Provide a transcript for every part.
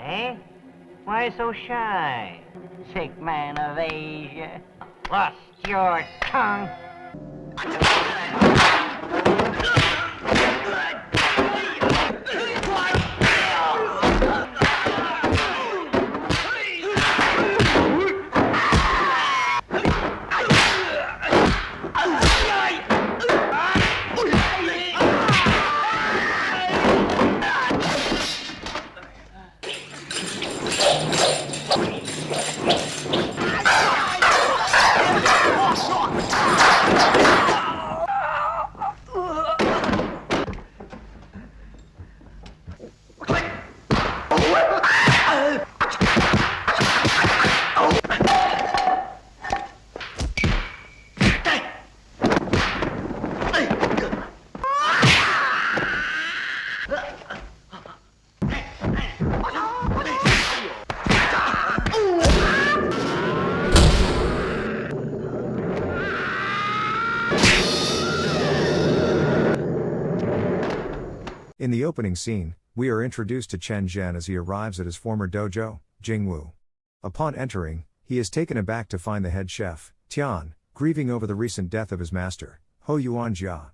Eh? Why so shy? Sick man of Asia. Lost your tongue? In the opening scene, we are introduced to Chen Zhen as he arrives at his former dojo, Jingwu. Upon entering, he is taken aback to find the head chef, Tian, grieving over the recent death of his master, Ho Yuanjia.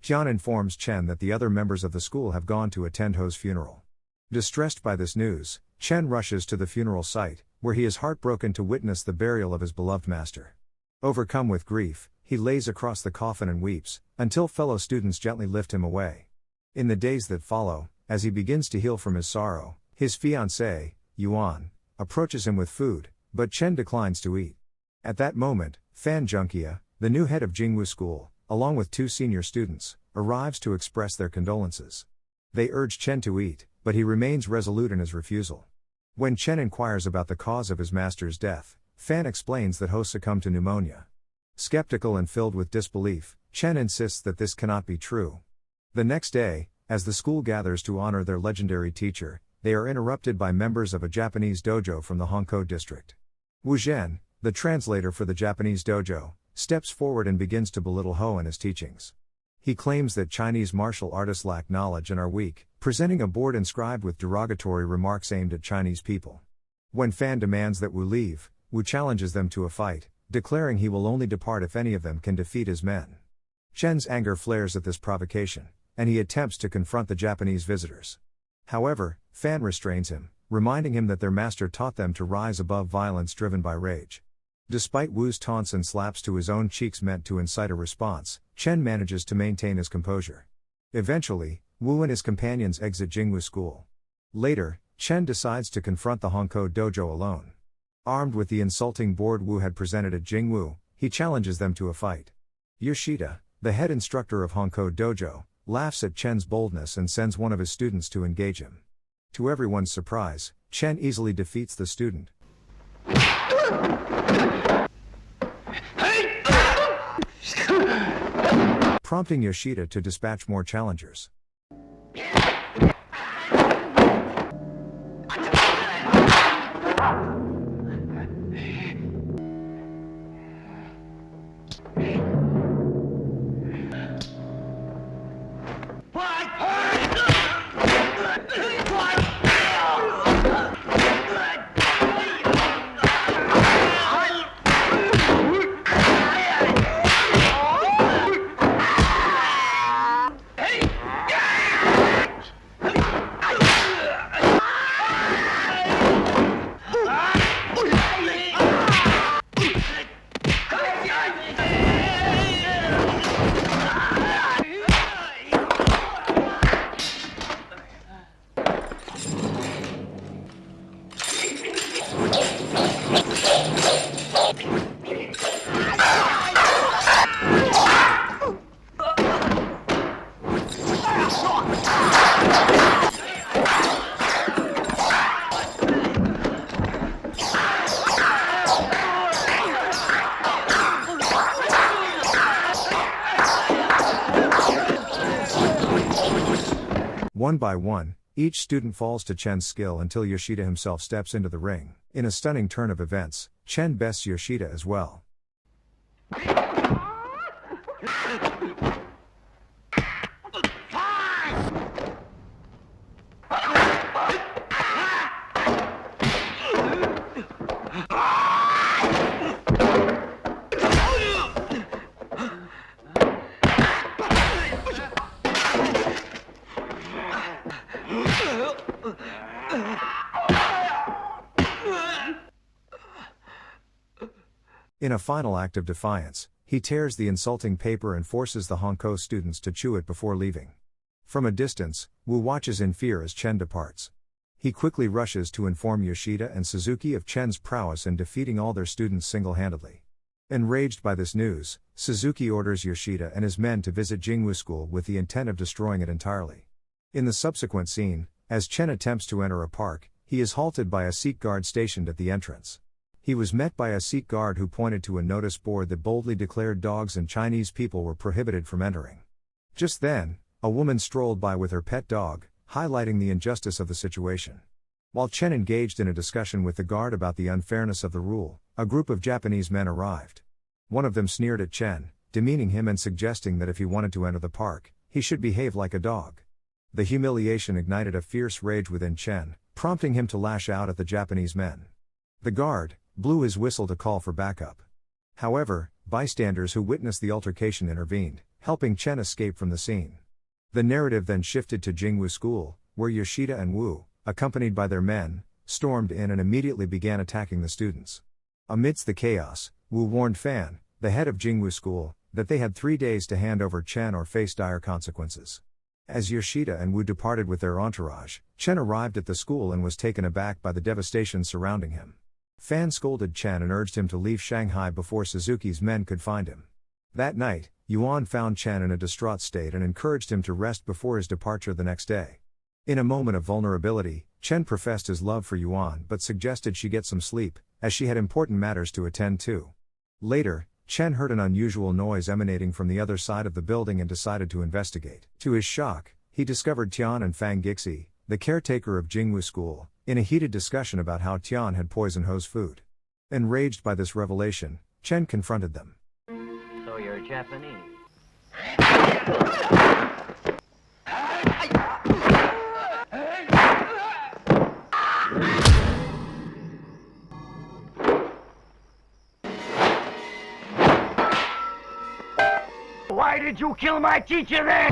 Tian informs Chen that the other members of the school have gone to attend Ho's funeral. Distressed by this news, Chen rushes to the funeral site, where he is heartbroken to witness the burial of his beloved master. Overcome with grief, he lays across the coffin and weeps, until fellow students gently lift him away. In the days that follow, as he begins to heal from his sorrow, his fiancée, Yuan, approaches him with food, but Chen declines to eat. At that moment, Fan Junkia, the new head of Jingwu School, along with 2 senior students, arrives to express their condolences. They urge Chen to eat, but he remains resolute in his refusal. When Chen inquires about the cause of his master's death, Fan explains that Ho succumbed to pneumonia. Skeptical and filled with disbelief, Chen insists that this cannot be true. The next day, as the school gathers to honor their legendary teacher, they are interrupted by members of a Japanese dojo from the Hongkou district. Wu Zhen, the translator for the Japanese dojo, steps forward and begins to belittle Ho and his teachings. He claims that Chinese martial artists lack knowledge and are weak, presenting a board inscribed with derogatory remarks aimed at Chinese people. When Fan demands that Wu leave, Wu challenges them to a fight, declaring he will only depart if any of them can defeat his men. Chen's anger flares at this provocation, and he attempts to confront the Japanese visitors. However, Fan restrains him, reminding him that their master taught them to rise above violence driven by rage. Despite Wu's taunts and slaps to his own cheeks meant to incite a response, Chen manages to maintain his composure. Eventually, Wu and his companions exit Jingwu School. Later, Chen decides to confront the Hongkou dojo alone. Armed with the insulting board Wu had presented at Jingwu, he challenges them to a fight. Yoshida, the head instructor of Hongkou dojo, laughs at Chen's boldness and sends one of his students to engage him. To everyone's surprise, Chen easily defeats the student. Prompting Yoshida to dispatch more challengers. One by one, each student falls to Chen's skill until Yoshida himself steps into the ring. In a stunning turn of events, Chen bests Yoshida as well. In a final act of defiance, he tears the insulting paper and forces the Honko students to chew it before leaving. From a distance, Wu watches in fear as Chen departs. He quickly rushes to inform Yoshida and Suzuki of Chen's prowess in defeating all their students single-handedly. Enraged by this news, Suzuki orders Yoshida and his men to visit Jingwu School with the intent of destroying it entirely. In the subsequent scene, as Chen attempts to enter a park, he is halted by a Sikh guard stationed at the entrance. He was met by a Sikh guard who pointed to a notice board that boldly declared dogs and Chinese people were prohibited from entering. Just then, a woman strolled by with her pet dog, highlighting the injustice of the situation. While Chen engaged in a discussion with the guard about the unfairness of the rule, a group of Japanese men arrived. One of them sneered at Chen, demeaning him and suggesting that if he wanted to enter the park, he should behave like a dog. The humiliation ignited a fierce rage within Chen, prompting him to lash out at the Japanese men. The guard blew his whistle to call for backup. However, bystanders who witnessed the altercation intervened, helping Chen escape from the scene. The narrative then shifted to Jingwu School, where Yoshida and Wu, accompanied by their men, stormed in and immediately began attacking the students. Amidst the chaos, Wu warned Fan, the head of Jingwu School, that they had 3 days to hand over Chen or face dire consequences. As Yoshida and Wu departed with their entourage, Chen arrived at the school and was taken aback by the devastation surrounding him. Fan scolded Chen and urged him to leave Shanghai before Suzuki's men could find him. That night, Yuan found Chen in a distraught state and encouraged him to rest before his departure the next day. In a moment of vulnerability, Chen professed his love for Yuan but suggested she get some sleep, as she had important matters to attend to. Later, Chen heard an unusual noise emanating from the other side of the building and decided to investigate. To his shock, he discovered Tian and Fang Gixi, the caretaker of Jingwu School, in a heated discussion about how Tian had poisoned Ho's food. Enraged by this revelation, Chen confronted them. So you're Japanese. Why did you kill my teacher then?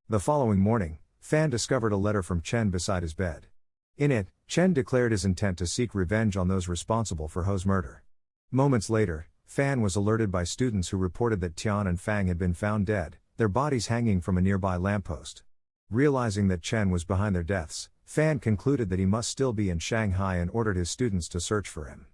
The following morning, Fan discovered a letter from Chen beside his bed. In it, Chen declared his intent to seek revenge on those responsible for Ho's murder. Moments later, Fan was alerted by students who reported that Tian and Fang had been found dead, their bodies hanging from a nearby lamppost. Realizing that Chen was behind their deaths, Fan concluded that he must still be in Shanghai and ordered his students to search for him.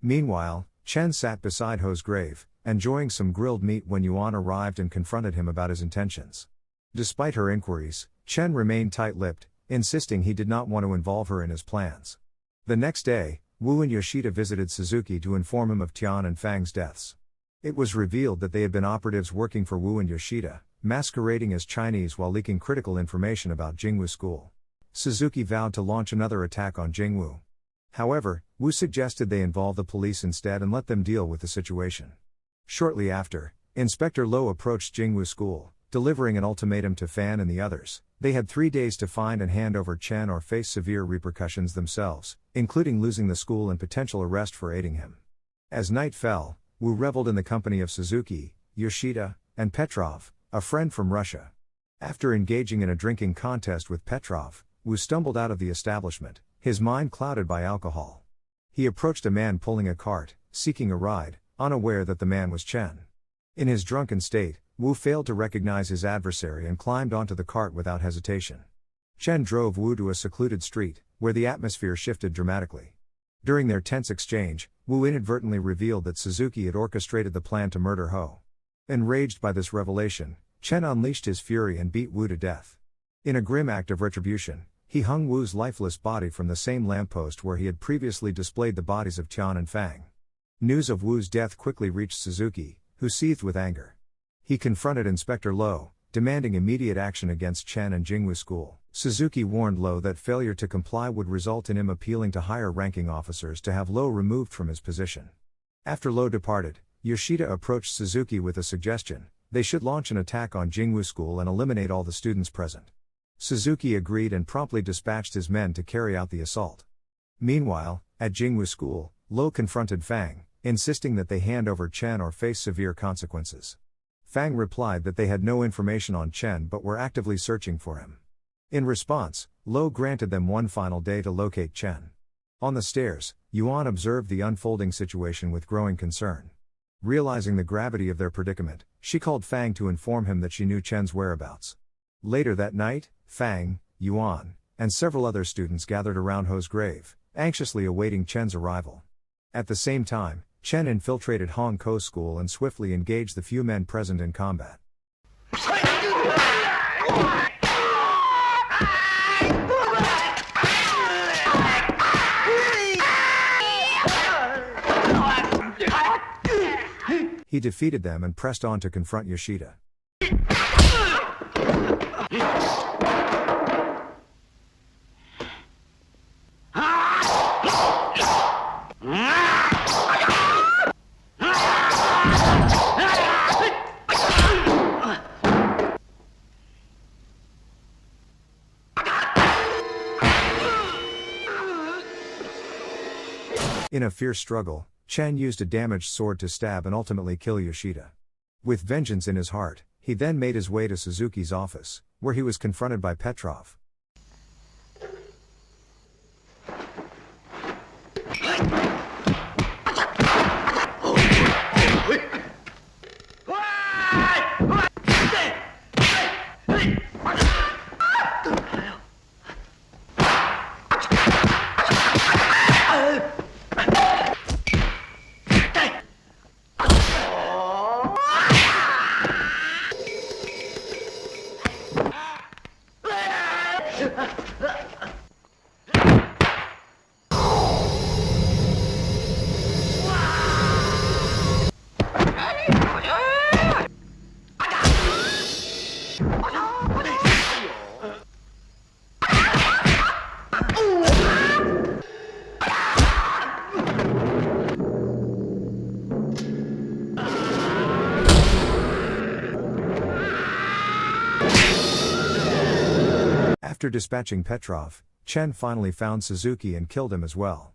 Meanwhile, Chen sat beside Ho's grave, enjoying some grilled meat when Yuan arrived and confronted him about his intentions. Despite her inquiries, Chen remained tight-lipped, insisting he did not want to involve her in his plans. The next day, Wu and Yoshida visited Suzuki to inform him of Tian and Fang's deaths. It was revealed that they had been operatives working for Wu and Yoshida, masquerading as Chinese while leaking critical information about Jingwu School. Suzuki vowed to launch another attack on Jingwu. However, Wu suggested they involve the police instead and let them deal with the situation. Shortly after, Inspector Lo approached Jingwu School, delivering an ultimatum to Fan and the others. They had 3 days to find and hand over Chen or face severe repercussions themselves, including losing the school and potential arrest for aiding him. As night fell, Wu reveled in the company of Suzuki, Yoshida, and Petrov, a friend from Russia. After engaging in a drinking contest with Petrov, Wu stumbled out of the establishment, his mind clouded by alcohol. He approached a man pulling a cart, seeking a ride, unaware that the man was Chen. In his drunken state, Wu failed to recognize his adversary and climbed onto the cart without hesitation. Chen drove Wu to a secluded street, where the atmosphere shifted dramatically. During their tense exchange, Wu inadvertently revealed that Suzuki had orchestrated the plan to murder Ho. Enraged by this revelation, Chen unleashed his fury and beat Wu to death. In a grim act of retribution, he hung Wu's lifeless body from the same lamppost where he had previously displayed the bodies of Tian and Fang. News of Wu's death quickly reached Suzuki, who seethed with anger. He confronted Inspector Lo, demanding immediate action against Chen and Jingwu School. Suzuki warned Lo that failure to comply would result in him appealing to higher-ranking officers to have Lo removed from his position. After Lo departed, Yoshida approached Suzuki with a suggestion: they should launch an attack on Jingwu School and eliminate all the students present. Suzuki agreed and promptly dispatched his men to carry out the assault. Meanwhile, at Jingwu School, Lo confronted Fang, insisting that they hand over Chen or face severe consequences. Fang replied that they had no information on Chen but were actively searching for him. In response, Lo granted them one final day to locate Chen. On the stairs, Yuan observed the unfolding situation with growing concern. Realizing the gravity of their predicament, she called Fang to inform him that she knew Chen's whereabouts. Later that night, Fang, Yuan, and several other students gathered around Ho's grave, anxiously awaiting Chen's arrival. At the same time, Chen infiltrated Hong Ko's school and swiftly engaged the few men present in combat. He defeated them and pressed on to confront Yoshida. In a fierce struggle, Chen used a damaged sword to stab and ultimately kill Yoshida. With vengeance in his heart, he then made his way to Suzuki's office, where he was confronted by Petrov. After dispatching Petrov, Chen finally found Suzuki and killed him as well.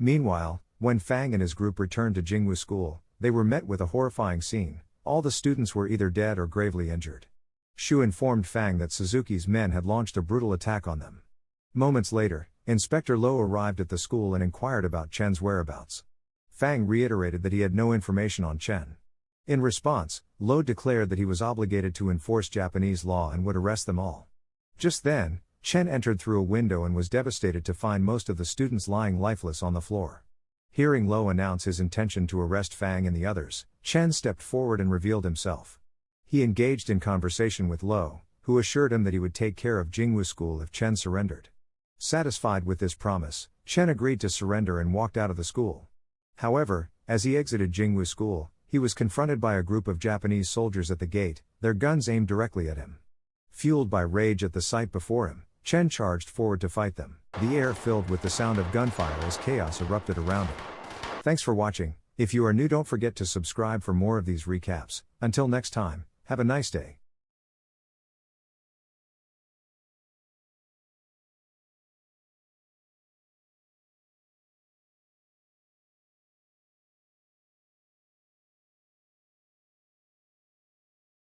Meanwhile, when Fang and his group returned to Jingwu School, they were met with a horrifying scene. All the students were either dead or gravely injured. Shu informed Fang that Suzuki's men had launched a brutal attack on them. Moments later, Inspector Lo arrived at the school and inquired about Chen's whereabouts. Fang reiterated that he had no information on Chen. In response, Lo declared that he was obligated to enforce Japanese law and would arrest them all. Just then, Chen entered through a window and was devastated to find most of the students lying lifeless on the floor. Hearing Lo announce his intention to arrest Fang and the others, Chen stepped forward and revealed himself. He engaged in conversation with Lo, who assured him that he would take care of Jingwu School if Chen surrendered. Satisfied with this promise, Chen agreed to surrender and walked out of the school. However, as he exited Jingwu School, he was confronted by a group of Japanese soldiers at the gate, their guns aimed directly at him. Fueled by rage at the sight before him, Chen charged forward to fight them, the air filled with the sound of gunfire as chaos erupted around him. Thanks for watching. If you are new, don't forget to subscribe for more of these recaps. Until next time, have a nice day.